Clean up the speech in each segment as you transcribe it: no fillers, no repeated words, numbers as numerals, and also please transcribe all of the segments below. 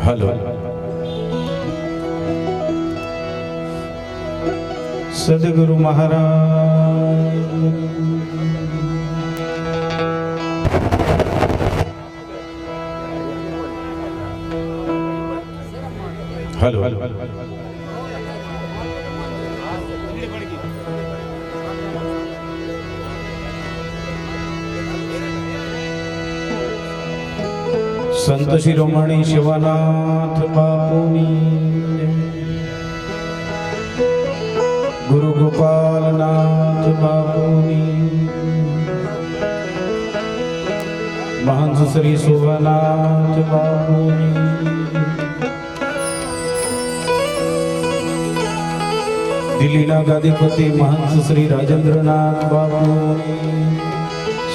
Hello सदगुरु महाराज hello Sant Shiromani Shivnath बापूनी गुरु गोपालनाथ बापूनी महंत श्री शोभनाथ बापूनी दिल्लीना गादीपति महंत श्री राजेंद्रनाथ बापूनी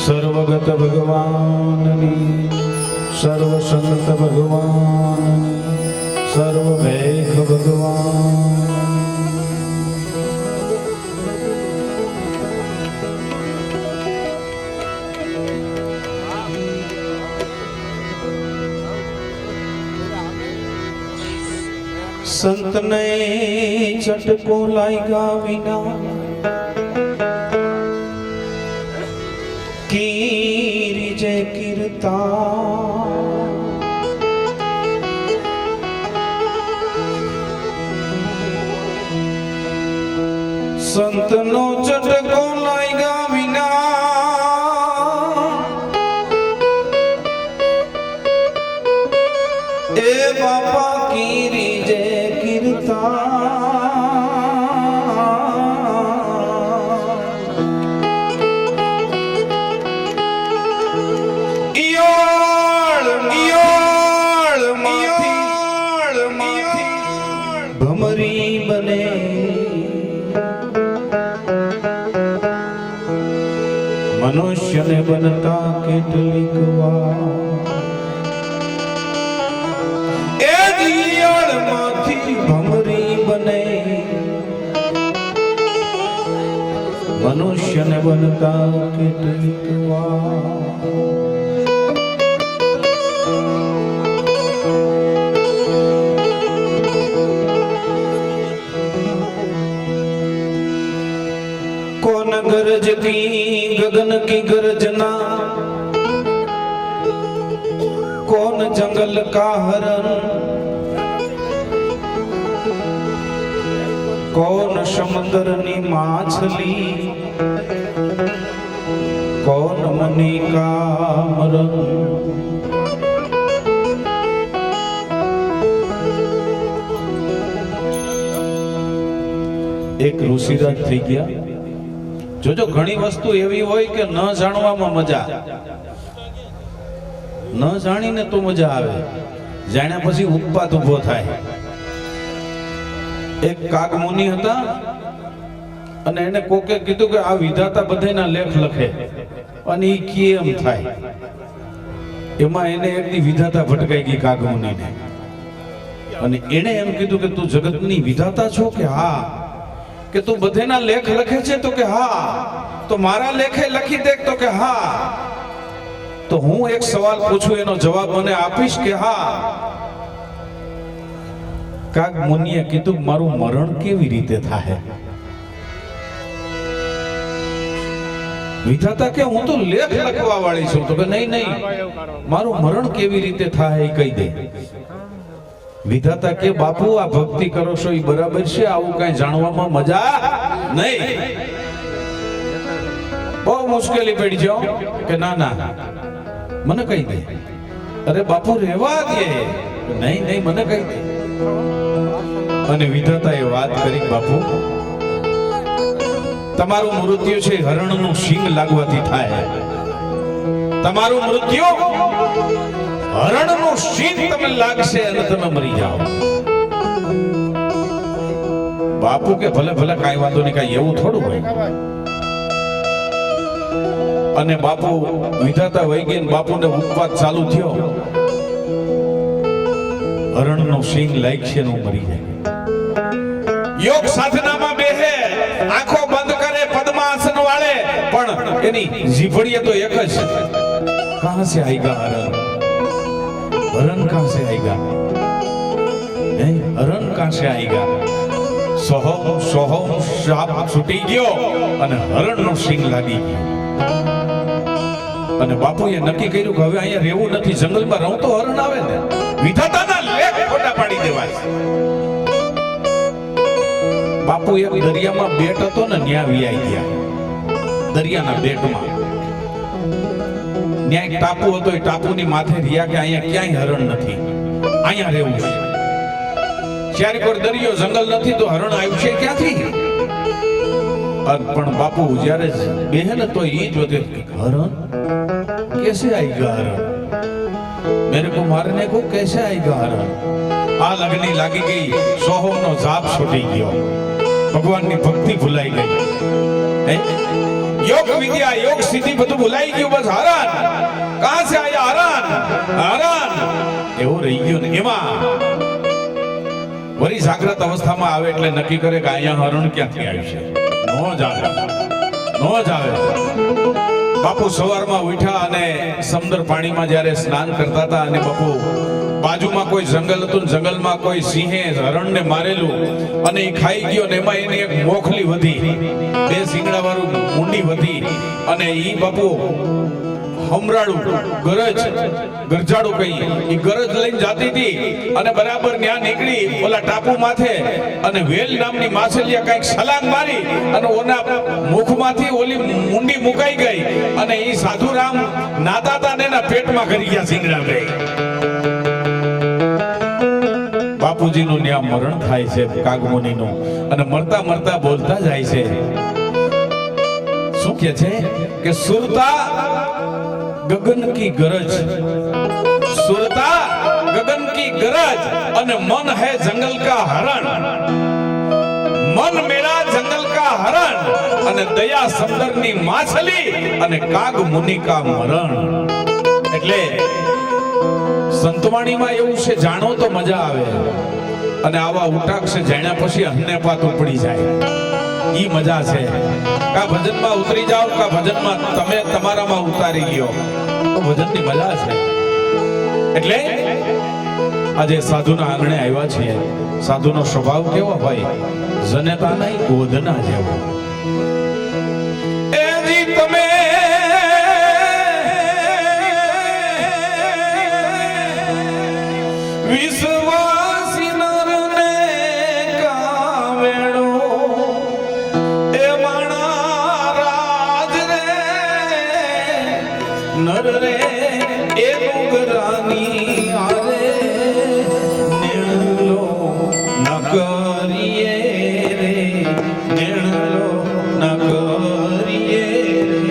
सर्वगत भगवाननी सर्व संत भगवान सर्व वेद भगवान संत ने चटको लाएगा विना कीरी जय कीर्ता संत नो चटको लाएगा विना ए बापा कीरी जय कीर्ता भमरी बने मनुष्य ने बनता કેટલીક વાર એ દિયાળમાંથી ભમરી બને મનુષ્ય ને બનતા કેટલીક વાર कौन गरज की गगन की गर्जना कौन जंगल का हरण कौन समुद्र नी माछली कौन मुनि का मरण एक ऋषिराज थी गया जो घणी वस्तु एवी होय के न जाणवामां मजा न जाणीने तो मजा आवे जाण्या पछी उत्पात उभो थाय एक काग मुनि हता अने एने कोके कीधुं के आ विधाता बधायना लेख लखे अने ई केम थाय एमां एने एक दी विधाता भटकाई गई काग मुनिने अने एने एम कीधुं के तू जगतनी विधाता छो के हा કે તું બધેના લેખ લખે છે તો કે હા તો મારા લેખે લખી દેખ તો કે હા તો હું એક સવાલ પૂછું એનો જવાબ મને આપીશ કે હા કાગ મુનિએ કીધું મારું મરણ કેવી રીતે થાય વિધાતા કે હું તો લેખ લખવા વાળી છું તો કે નહીં નહીં મારું મરણ કેવી રીતે થાય એ કહી દે विधाता के बापू आ भक्ति करो छो ई बराबर छे आवुं काई जाणवामां मजा नहीं बहुत मुश्किल पड़ी जाओ के ना ना मने कही दे अरे बापू रेवा दे नहीं नहीं मने कही दे अने विधाता ए बात करी बापू तमारू मृत्यु छे हरणનું સિંગ लागवाथी थाय तमारू मृत्यु हरणનું સિંગ તમે લાગશે અને તમે મરી જાઓ બાપુ કે ભલે ભલે કાઈ વાંધો નહીં કાઈ એવું થોડું હોય અને બાપુ વિધાતા વઈ ગઈ ને બાપુને ઉપવાસ ચાલુ થયો હરણનું સિંગ લાગશે ને મરી જાય योग साधनाમાં બેહે આંખો બંધ કરે પદ્માસન વાળે પણ એની જીભડીએ તો એક જ कहां से आएगा हरण हरण कहां से आएगा હરણ કાંસે આવી ગયા સોહમ શાપ છૂટી ગયો અને હરણનો સિંગ લાગી ગયો અને બાપુએ નક્કી કર્યું કે હવે અહીંયા રહેવું નથી, જંગલમાં રહું તો હરણ આવે ને, વિધાતાના લેખ ખોટા પાડી દેવાય. બાપુ એક દરિયામાં બેટ હતો ને, ન્યા વિયાઈ ગયા દરિયાના બેટમાં. ન્યા એક ટાપુ હતો, એ ટાપુની માથે રહ્યા કે અહીંયા ક્યાંય હરણ નથી, અહીંયા રહેવું છે. જ્યારે કોઈ દરિયો જંગલ નથી તો હરણ આવ્યું છે ક્યાંથી? પણ બાપુ જ્યારે બેહે ને તો એ જોતે હરણ कैसे आएगा हरण, मेरे को मारने को कैसे आएगा हरण. आ लगनी लागी गई, सोहम नो जाप छूटी गयो, भगवान ની ભક્તિ ભૂલાઈ ગઈ, योग विद्या योग सिद्धि બધું ભૂલાઈ ગયું. બસ હરણ કહાં સે આયા, હરણ એવું રહી ગયું ને. એમાં વળી જાગ્રત અવસ્થામાં આવે એટલે નક્કી કરે કે અહીંયા હરણ ક્યાંથી આવ્યું છે. નો જ આવે. બાપુ સવારમાં ઉઠ્યા અને સમુદ્ર પાણીમાં જ્યારે સ્નાન કરતા હતા અને બાપુ બાજુમાં કોઈ જંગલ હતું, જંગલમાં કોઈ સિંહે હરણને મારેલું અને એ ખાઈ ગયો ને એમાં એની એક મોખલી વધી, 2 શીંગડા વાળું મુંડી વધી અને ઈ બાપુ હમરાડું ગરજાડું કઈ એ ગરજ લઈને જાતી હતી અને બરાબર ત્યાં નીકળી ઓલા ટાપુ માથે અને વેલ નામની માછલીએ કઈક છલાંગ મારી અને ઓના મુખમાંથી ઓલી મુંડી મુકાઈ ગઈ અને એ સાધુરામ નાદાતા ને એના પેટમાં કરી ગયા શીંગડા બે. બાપુજીનું ત્યાં મરણ થાય છે કાગમુનિનું અને મરતા મરતા બોલતા જાય છે. શું કહે છે કે સુરતા गगन की गरज, सुरता गगन की गरज અને मन है जंगल का हरण, मन मेरा जंगल का हरण અને દયા સમંદરની માછલી અને કાગ મુનિ કા મરણ. એટલે સંતવાણીમાં એવું છે, જાણો તો મજા આવે અને આવા ઉટાક્ષ જાણ્યા પછી અન્ને પાત ઉપડી જાય. ઈ મજા છે. કા ભજનમાં ઉતરી જાઓ, કા ભજનમાં તમે તમારામાં ઉતારી ગયો તો ભજનની મજા છે. એટલે આજે સાધુના આંગણે આવ્યા છીએ. સાધુનો સ્વભાવ કેવો હોય? જનેતા નહીં, ગોધના જેવો. એ જી તમે વિશ્વાસી નરને કાવેણો એ માણા રાજ રે નર રે એ ડુંગરાની આરે નેણલો ન કરીએ રે, નેણલો ન કરીએ રે.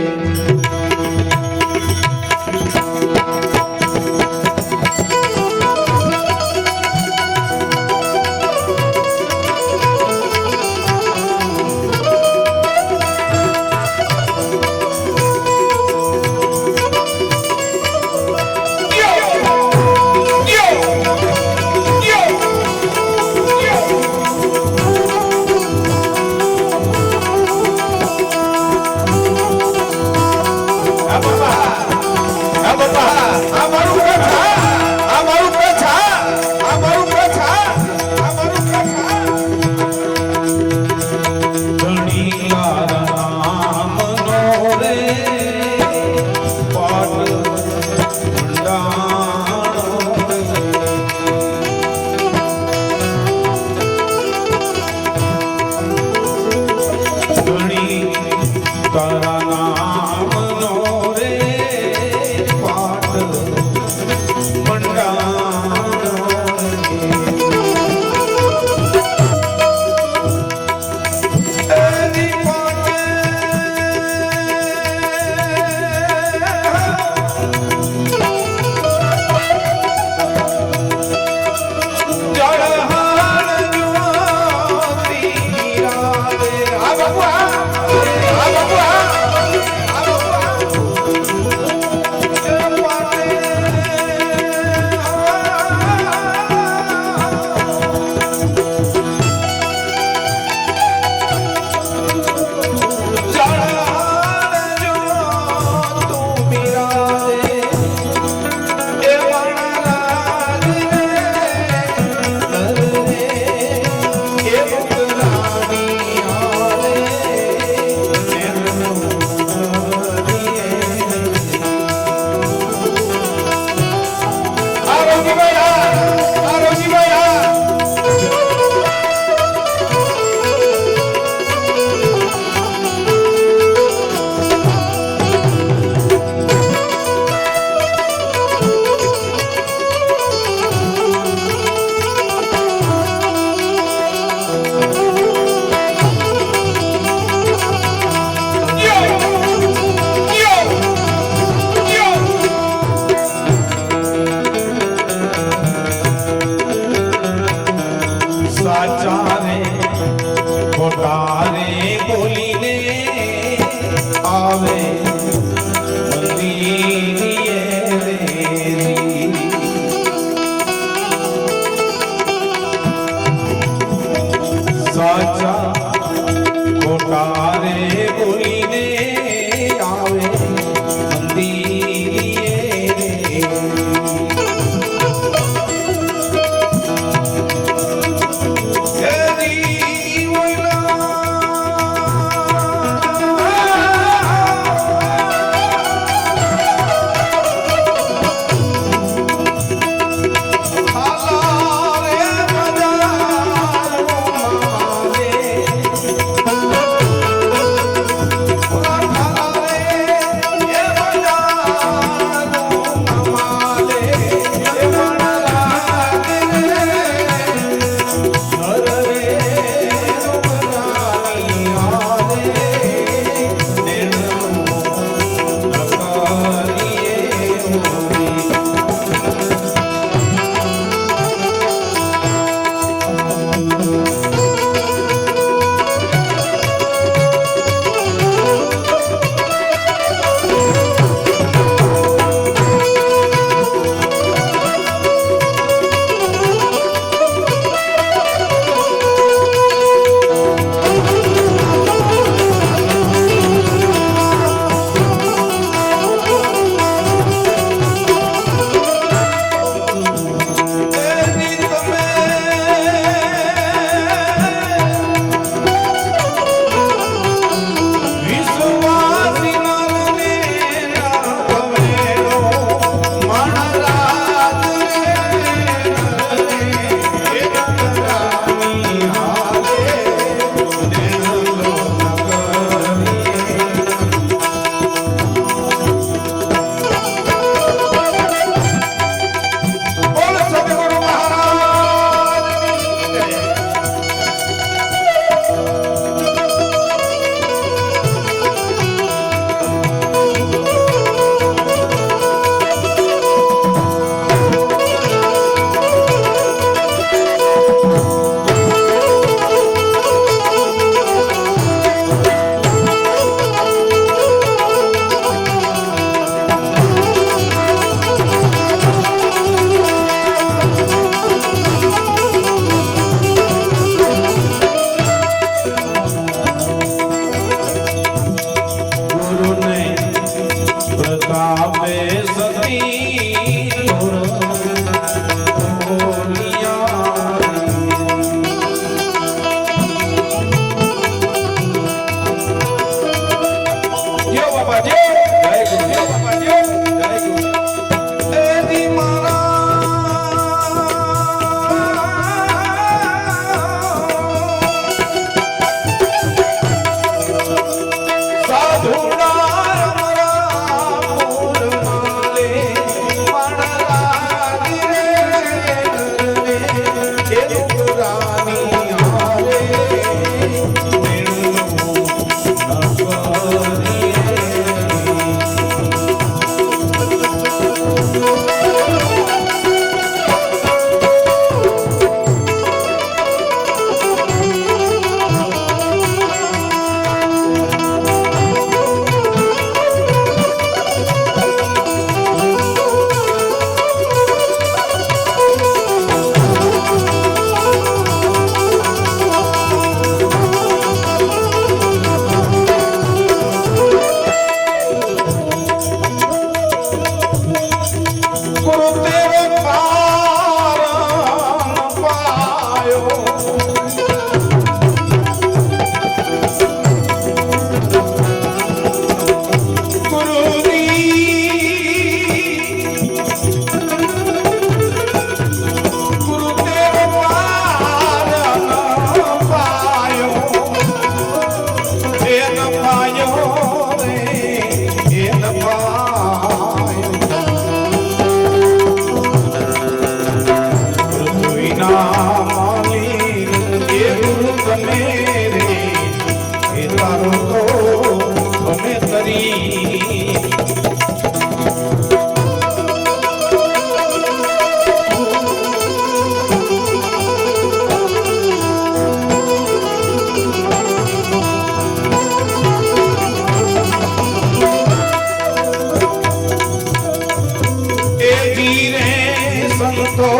સંતો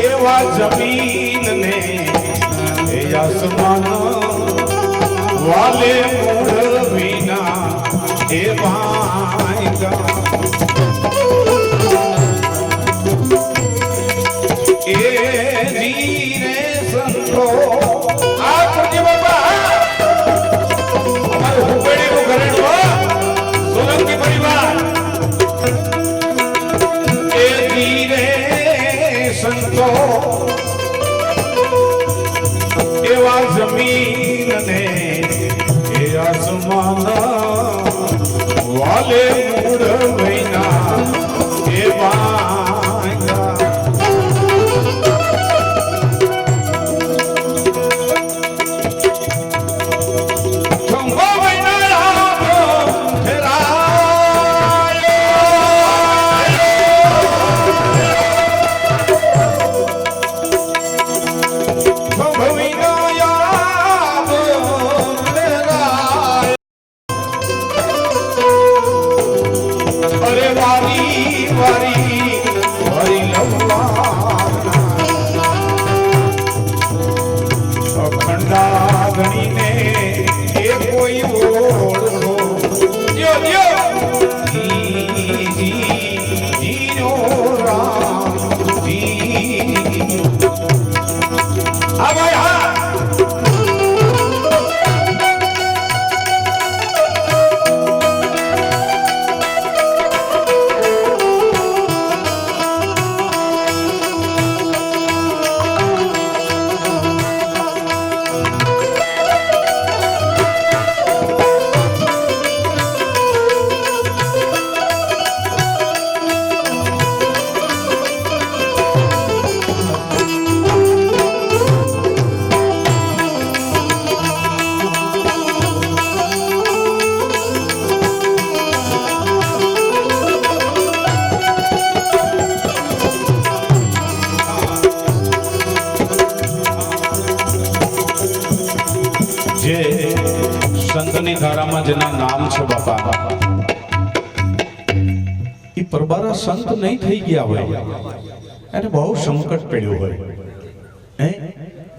એવા જમીન ને એ આસમાન વાલે મૂળ વિના એ ભાંગા એ જીને સંતો આ પૂજ્ય બાપા અમારું હુંબેડીનું ઘરેણું સોલંકી પરિવાર એ જીને સંતો એવા જમીન ને એ આસમાન વાલે મૂળ મહિના એ ભાંગા સંતની ધારામાં જેના નામ છે બાપા એ પરબારા સંત નહીં થઈ ગયા હોય એને બહુ સંકટ પડ્યું હોય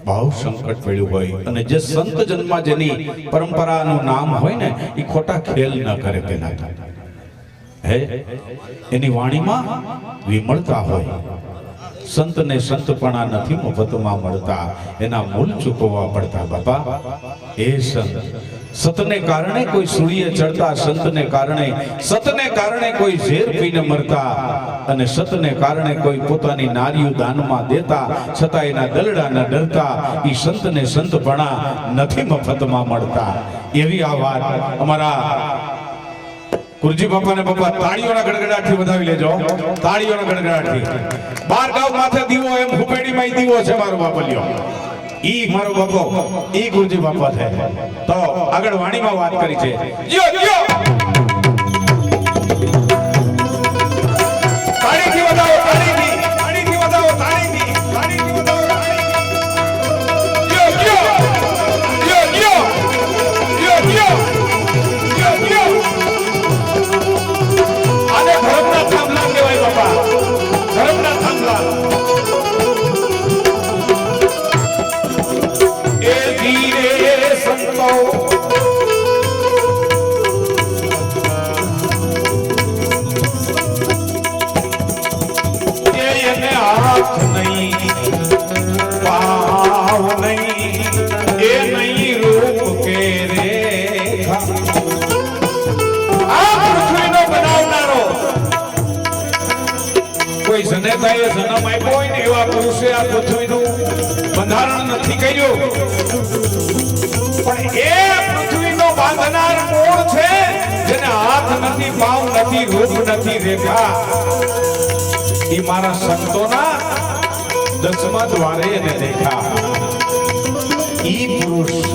બહુ સંકટ પડ્યું હોય અને જે સંત જન્મમાં જેની પરંપરાનું નામ હોય ને એ ખોટા ખેલ ન કરે તેના હે એની વાણીમાં વિમળતા હોય સંતને સંતપણા નથી મફતમાં મળતા એના મૂળ ચૂકવવા પડતા બાપા એ સંત સતને કારણે કોઈ સૂર્ય ચડતા સતને કારણે કોઈ ઝેર પીને મરતા અને સતને કારણે કોઈ પોતાની નારીઓ દાનમાં દેતા છતાં એના દલડા ન ડરતા ઈ સંતને સંતપણા નથી મફતમાં મળતા એવી આ વાત અમારા ગુરુજી બાપાને બાપા તાળીઓના ગડગડાટથી વધાવી લેજો તાળીઓના ગડગડાટથી 12 ગાવ માથે દીવો એમ હુંબેડીમાં દીવો છે મારો બાપલિયો ઈ મારો બાપો ઈ ગુરુજી બાપા છે તો આગળ વાણીમાં વાત કરી છે જીઓ જીઓ તાળીથી વધાવો તાળીથી વધાવો તાળીથી વધાવો જીઓ જીઓ જીઓ જીઓ જીઓ જીઓ જીઓ જીઓ આને ધર્મના થાંભલા કહેવાય બાપા ધર્મના થાંભલા એ ધીરે સંતો એને હાથ નહીં પાવ નહીં એ નહીં રૂપ કે રેખા આ પૃથ્વીનો બનાવનારો કોઈ જનેતાએ જન્મ આપ્યો હોય ને એવા પુરુષે આ પૃથ્વીનું બંધારણ નથી કર્યું પણ એ પૃથ્વીનો બાંધનાર કોણ છે જેને હાથ નથી પાવ નથી રૂપ નથી રેખા ઈ મારા સંતોના 10મા દ્વારે એને દેખા ઈ પુરુષ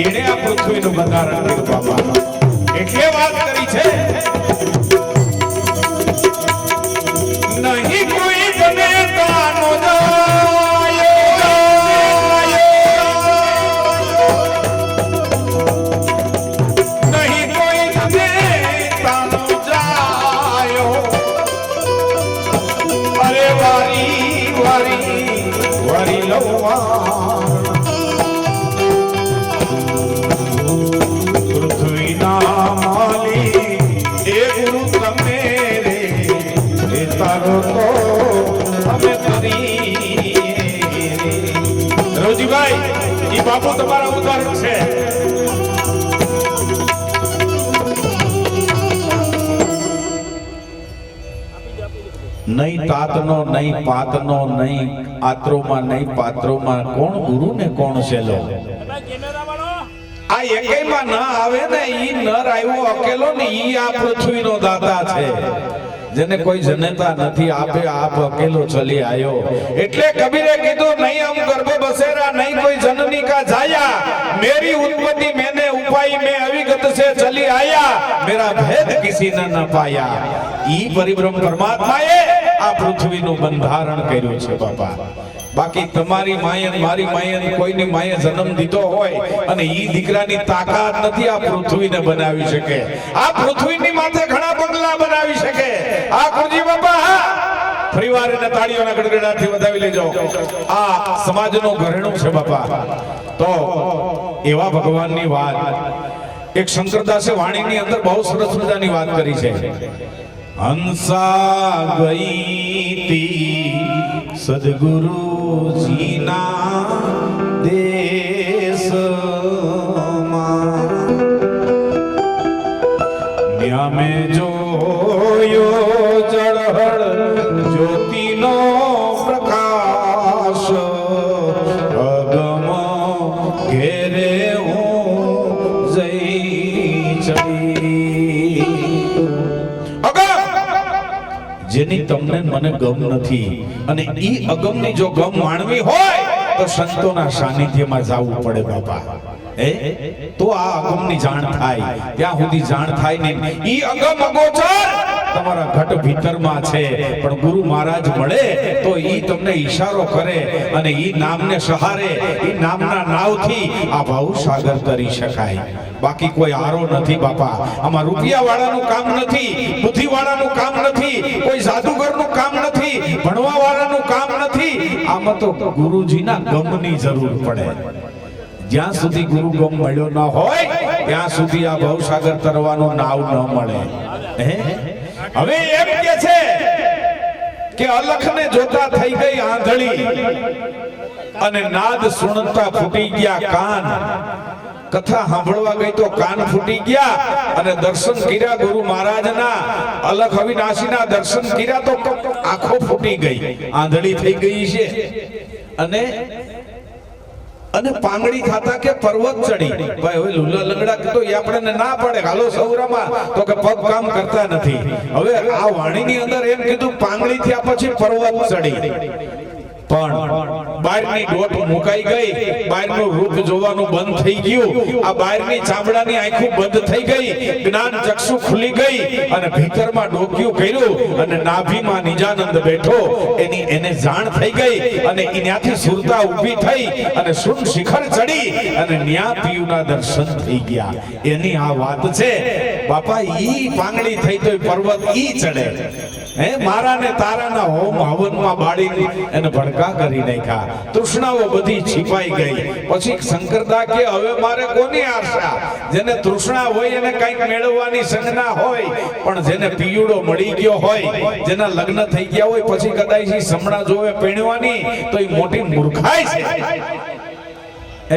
એને આ પૃથ્વીનું બંધારણ કર્યું બાપા એટલે વાત કરી છે નહીં કોઈ જનેતાનો નહીં કોઈ જનેતા પાડી લઉં પૃથ્વીના માલી એ ગુરુ તમે રે એ તારો તો અમે કરી રોજીભાઈ ઈ બાપુ તમારા ઉદાહરણ છે નહીં તાતનો નહીં પાતનો નહીં આત્રોમાં નહીં પાત્રોમાં કોણ ગુરુ ને કોણ છેલો આ એકેયમાં ન આવે ને ઈ નર આવ્યો અકેલો ને ઈ આ પૃથ્વીનો દાતા છે જેને કોઈ જનતા નથી આપે આપ અકેલો ચલી આયો એટલે કબીરે કીધું નહીં હમ ગર્ભ બસેરા નહીં કોઈ જનની કા જાયા मेरी उत्पत्ति मैंने उपाई में अविगत से चली आया मेरा भेद किसी ने न पाया ई परिब्रह्म परमात्माए आ पृथ्वीનું બંધારણ કર્યું છે બાપા બાકી તમારી માયન મારી માયન કોઈની માયે જન્મ દીધો હોય અને ઈ દીકરાની તાકાત નથી આ પૃથ્વીને બનાવી શકે આ પૃથ્વીની માથે ઘણા બંગલા બનાવી શકે આ કુજી બાપા ફરીવાર એને તાળીઓના ગડગડાટથી વધાવી લેજો આ સમાજનું ઘરેણું છે બાપા તો એવા ભગવાનની વાત એક શંકરદાસે વાણીની અંદર બહુ સરસ મજાની વાત કરી છે હંસા ગઈ તી સદગુરુજીના દેશમાં મ્યા મેં જોયો જળહળ જ્યોતિનો પ્રકાશ અગમ ઘેરે હું જઈ ચડી જેની તમને મને ગમ નથી અને ઈ અગમની જો ગમ માણવી હોય તો સંતોના સાનિધ્યમાં જવું પડે બાપા તો આ અગમની જાણ થાય ત્યાં સુધી જાણ થાય નહીં ઈ અગમ અગોચર તમારા ઘટ ભીતરમાં છે પણ ગુરુ મહારાજ મળે તો ઈ તમને ઈશારો કરે અને ઈ નામને સહારે ઈ નામના નાવથી આ ભવસાગર તરી શકાય બાકી કોઈ આરો નથી બાપા આમાં રૂપિયા વાળાનું કામ નથી બુદ્ધિ વાળાનું કામ નથી કોઈ જાદુગરનું કામ નથી ભણવા વાળાનું કામ નથી આમાં તો ગુરુજીના ગમની જરૂર પડે જ્યાં સુધી ગુરુ ગમ મળ્યો ન હોય ત્યાં સુધી આ ભવસાગર તરવાનો નાવ ન મળે હવે એમ કે છે કે અલખને જોતા થઈ ગઈ આંધળી અને નાદ સુણતા ફૂટી ગયા કાન કથા સાંભળવા ગઈ તો કાન ફૂટી ગયા અને દર્શન કર્યા ગુરુ મહારાજના અલખ અવિનાશીના દર્શન કર્યા તો આંખો ફૂટી ગઈ આંધળી થઈ ગઈ છે અને પાંગડી ખાતા કે પર્વત ચડી ભાઈ હવે લુલા લંગડા તો એ આપણને ના પડે હાલો સૌરામાં તો કે પગ કામ કરતા નથી હવે આ વાણીની અંદર એમ કીધું પાંગડી થયા પછી પર્વત ચડી પણ બહારની ડોટ મુકાઈ ગઈ બહારનું રૂપ જોવાનું બંધ થઈ ગયું આ બહારની ચામડાની આંખો બંધ થઈ ગઈ જ્ઞાન ચક્ષુ ખુલી ગઈ અને ભીતરમાં ડોક્યું કર્યું અને નાભીમાં નિજાનંદ બેઠો એને જાણ થઈ ગઈ અને ત્યાંથી સુરતા ઊભી થઈ અને શુન શિખર ચડી અને ન્યા પીયુના દર્શન થઈ ગયા એની આ વાત છે બાપા ઈ પાંગડી થઈ તો પર્વત ઈ ચડે મારા ને તારાના હોમ હવનમાં બાળી એને ભડકા કરી નાખ્યા તૃષ્ણાઓ બધી છીપાઈ ગઈ પછી શંકરદા કે હવે મારે કોની આશા જેને તૃષ્ણા હોય એને કંઈક મેળવવાની સંજ્ઞા હોય પણ જેને પિયુડો મળી ગયો હોય જેના લગ્ન થઈ ગયા હોય પછી કદાચ સમણા જોવે પૈણવાની તો એ મોટી મૂર્ખાઈ છે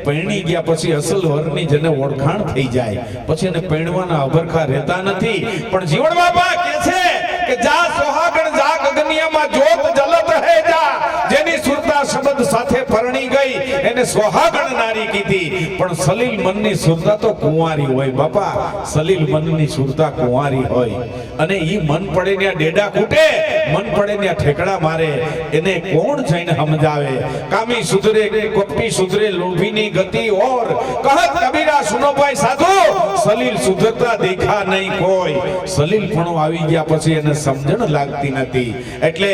પૈણી ગયા પછી અસલ વરની જેને ઓળખાણ થઈ જાય પછી એને પૈણવાના અભરખા રહેતા નથી પણ જીવન બાપા કે છે કે જા સોહાગણ જા ગગનિયામાં જોત જલત હે જા જેની સુરતા શબ્દ સાથે પરણી ગઈ એને સોહાગણ નારી કીધી પણ સલીલ મનની સુરતા તો કુંવારી હોય બાપા સલીલ મનની સુરતા કુંવારી હોય અને ઈ મન પડે ને ડેડા કૂટે મન પડે ને ઠેકડા મારે એને કોણ જઈને સમજાવે કામી સુધરે કપટી સુધરે લોભીની ગતિ ઓર કહત કબીરા સુનો ભાઈ સાધુ સલીલ સુધરતા દેખા નહીં કોઈ સલીલ પણ આવી ગયા પછી એને સમજણ લાગતી નથી એટલે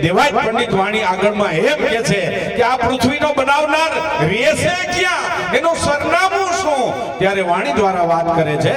દેવાય પંડિત વાણી આગળમાં એમ કહે છે કે આ પૃથ્વીનો બનાવનાર રહેશે ક્યાં એનું સરનામું શું ત્યારે વાણી દ્વારા વાત કરે છે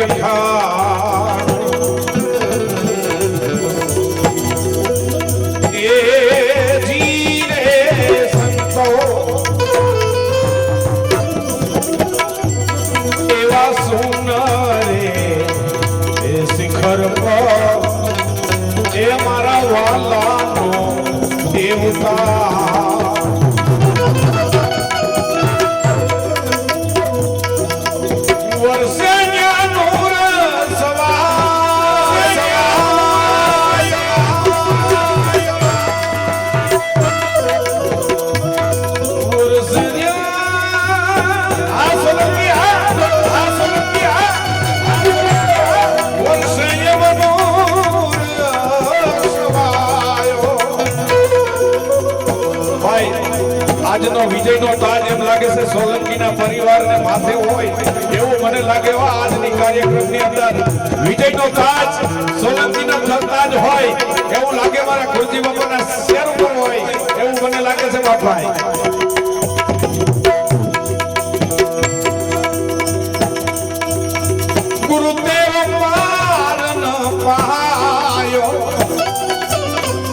અખાણ એ જીરે સંતો એવા સુનરે એ શિખર પર એ મારા વાલાનો દેવતા આજનો વિજયનો તાજ એમ લાગે છે સોલંકીના પરિવારને માથે હોય એવું મને લાગે આજની કાર્યક્રમની અંદર વિજયનો તાજ સોલંકીનો તાજ હોય એવું લાગે મારા ગુરુજી બાપાના શેર ઉપર હોય એવું મને લાગે છે બાપા ગુરુદેવ પાર ન પાયો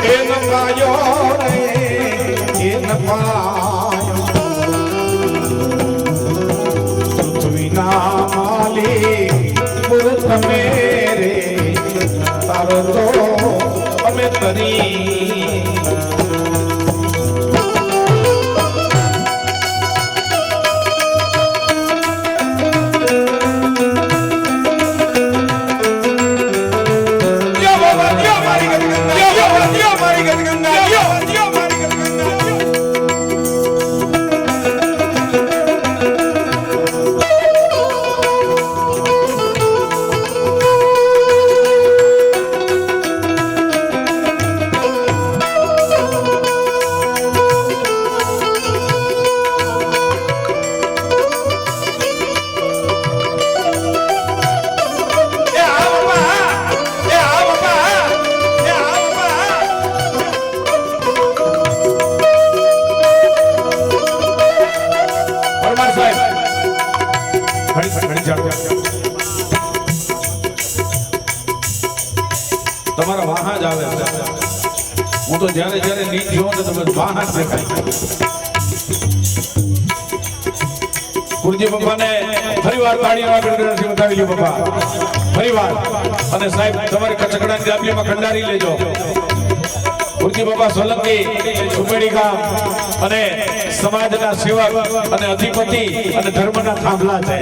એન પાયો રે એન પાયો પૃથ્વીના માલિક ગુરુ તમે રે તારો તો અમે તરી તમારા વાહા જ આવે છે હું તો જ્યારે જ્યારે નીચ જોઉં તો તમે વાહા જ દેખાય ગુરુજી બાપાને ફરીવાર તાળીઓના ગણગણાટથી બતાવી લ્યો બાપા ફરીવાર અને સાહેબ તમારે કચકડાની જાપલીમાં ખંડારી લેજો ગુરુજી બાપા સોલંકી સુમેડી ગામ અને સમાજના સેવક અને અધિપતિ અને ધર્મના થાંભલા છે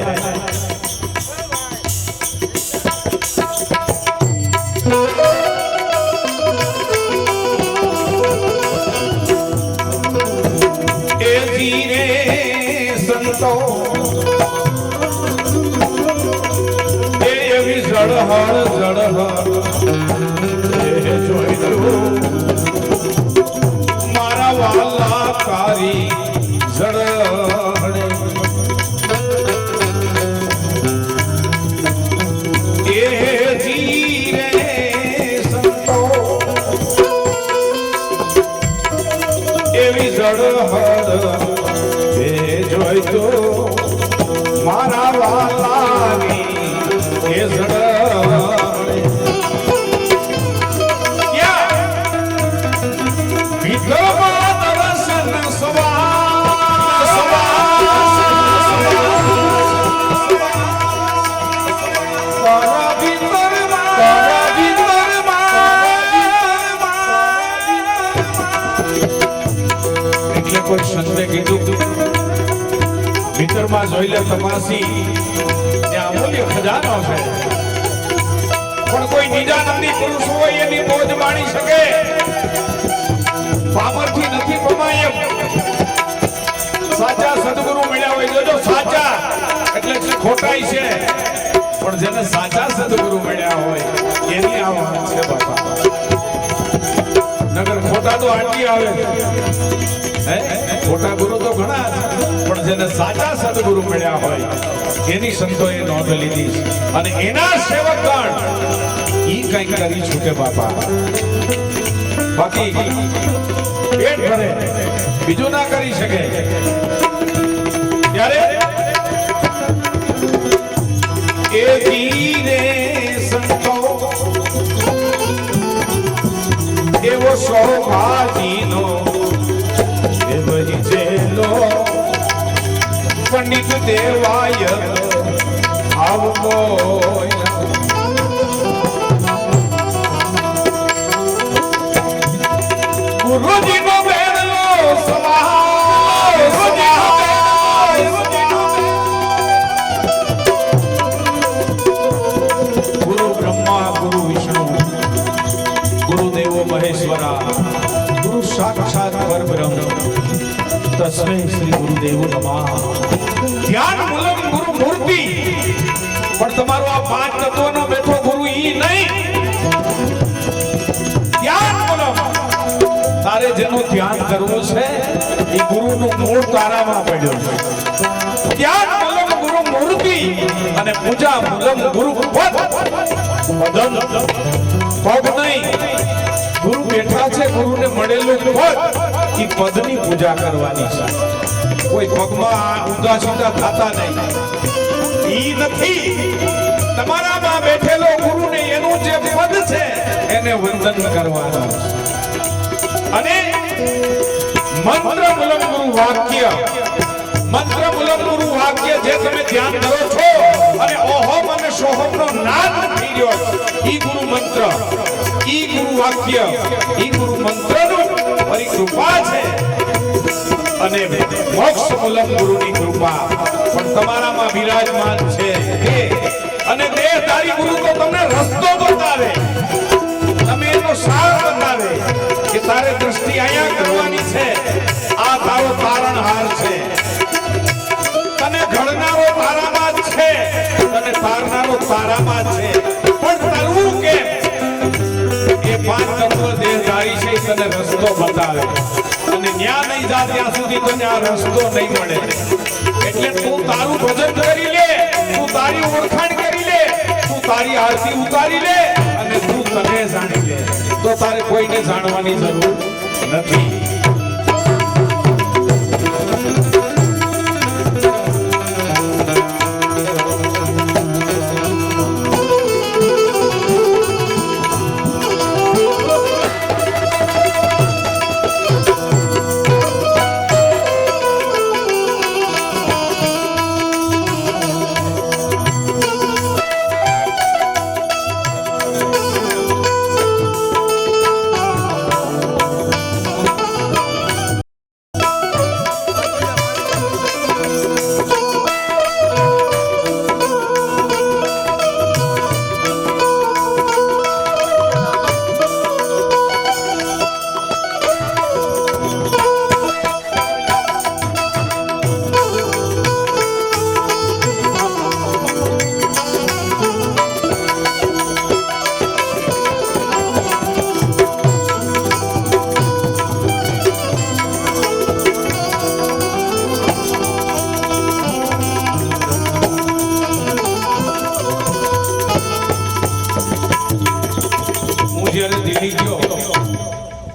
એ જીરે સંતો એ એવી જળહળ એ જોઈ મારા વાલા તારી જળહળે એ જીરે સંતો એવી જળહળ એ જોઈ તો મારા વાલાની એ જળહળે ભીતરમાં દર્શન એટલે કોઈ સંતે કીધું ભીતરમાં જોઈ લે તમાસી ત્યાં અમૂલ્ય ખજાનો છે પણ કોઈ નિજાનંદી પુરુષ હોય એની મોજ માણી શકે પામરથી નથી પમાય સાચા સદગુરુ મળ્યા હોય જોજો સાચા એટલે ખોટાઈ છે પણ જેને સાચા સદગુરુ મળ્યા હોય એની આ વાત છે બાપા નગર ખોટા તો આટલી આવે હે ખોટા ગુરુ તો ઘણા પણ જેને સાચા સદગુરુ મળ્યા હોય એની સંતોએ નોંધ લીધી અને એના સેવકગણ ઈ કંઈક કરી છૂટે બાપા બાકી પેટ ભરે બીજું ના કરી શકે ત્યારે એ નિજ દેવાય આવતો ગુરુજીનો બેડલો સવાય ગુરુ બ્રહ્મા ગુરુ વિષ્ણુ ગુરુદેવો મહેશ્વરા ગુરુ સાક્ષાત પરબ્રહ્મ તસ્મૈ શ્રી ગુરુદેવો નમઃ ધ્યાન મૂલમ ગુરુ મૂર્તિ પણ તમારો આ પાંચ તત્વનો બેઠો ગુરુ ઈ નહીં ધ્યાન મૂલમ તારે જેનું ધ્યાન કરવું છે એ ગુરુનું મૂળ તારામાં પડ્યું છે ધ્યાન મૂલમ ગુરુ મૂર્તિ અને પૂજા મૂલમ ગુરુ પદ પદમ પદ નહીં ગુરુ બેઠા છે ગુરુને મળેલું પદ એ પદની પૂજા કરવાની છે કોઈ પગમાં ઊંધા સીધા થતા નહીં ઈ નથી તમારામાં બેઠેલો ગુરુને એનું જે પદ છે એને વંદન કરવાનું અને મંત્ર મૂલમ ગુરુ વાક્ય મંત્ર મૂલમ ગુરુ વાક્ય જે તમે ધ્યાન કરો છો અને ઓહમ અને સોહમનો નાદ થઈ રહ્યો ઈ ગુરુ મંત્ર ઈ ગુરુ વાક્ય ઈ ગુરુ મંત્રનું પરિકૃપા છે અને મોક્ષ મૂલમ ગુરુની કૃપા પણ તમારામાં વિરાજમાન છે અને દેહધારી ગુરુ તો તમને રસ્તો બતાવે તમે એનો સાર બતાવે કે તારે દ્રષ્ટિ અહીંયા કરવાની છે આ તારો તારણહાર છે તને ઘડનારો તારામાં જ છે તને તારનારો તારામાં જ છે પણ તરવું કે એ પાંચ તત્વ દેહધારી છે તને રસ્તો બતાવે અને ન્યા નહીં જા ત્યાં સુધી તને આ રસ્તો નહીં મળે એટલે તું તારું ભજન કરી લે તું તારી ઓળખાણ કરી લે તું તારી આરતી ઉતારી લે અને તું તને જાણી લે તો તારે કોઈને જાણવાની જરૂર નથી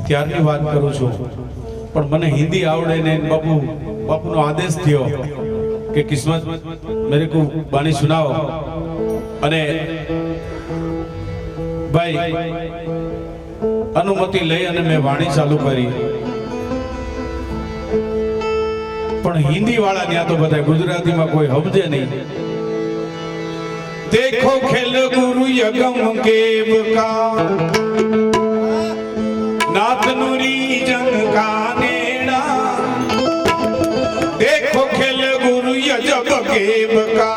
ત્યારની વાત કરું છું પણ મને હિન્દી આવડે ને બાપુનો આદેશ થયો કે કિસ્મત મેરે કો બાણી સુનાઓ અને ભાઈ અનુમતિ લઈ અને મેં વાણી ચાલુ કરી પણ હિન્દી વાળા ત્યાં તો બધા ગુજરાતીમાં કોઈ સમજે નહીં देखो खेल गुरु यगम केव का नाथ नुरी जंग का नेड़ा देखो खेल गुरु यजब केव का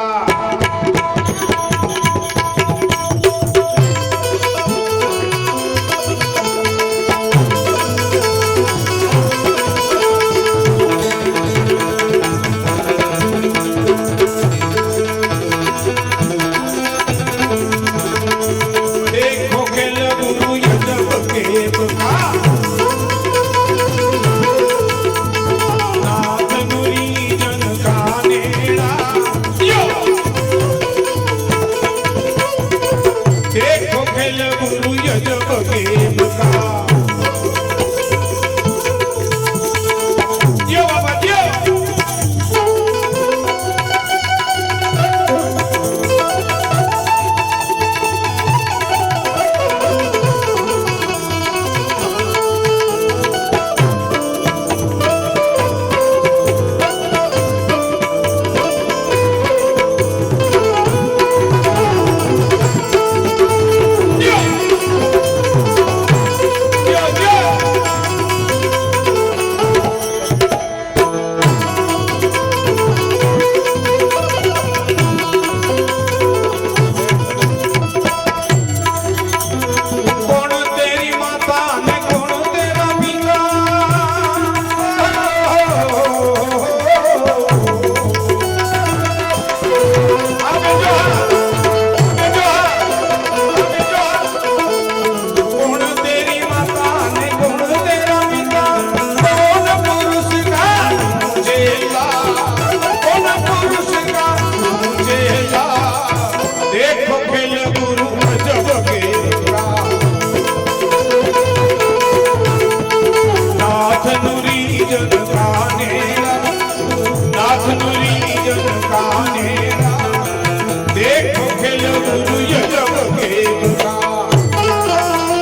Yo! जाने देखो खेल गुरु यजव के दुकान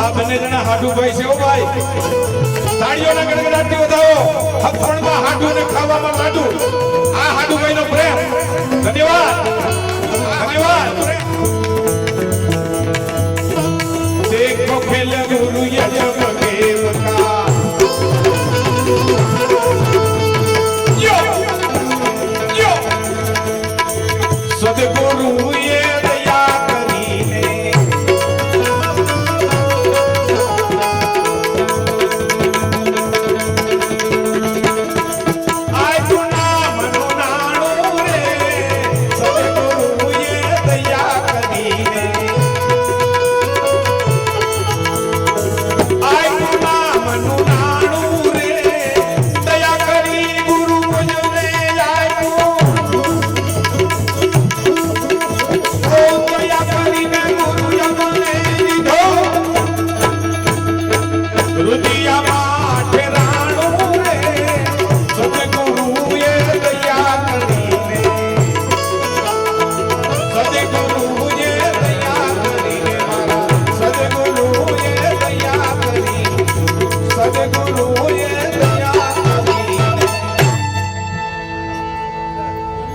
આ બંને જણા હાડુભાઈ છે હો ભાઈ. તાળીઓના ગડગડાટથી વધાવો. હફણમાં હાડુ ને ખાવામાં લાડુ. આ હાડુભાઈનો પ્રેમ. ધન્યવાદ. ધન્યવાદ. देखो खेल गुरु ये जब देव का यो यो सदगुरु ये दया करीने आय गुना मनो नाणो रे सदगुरु ये दया करीने Sadhguru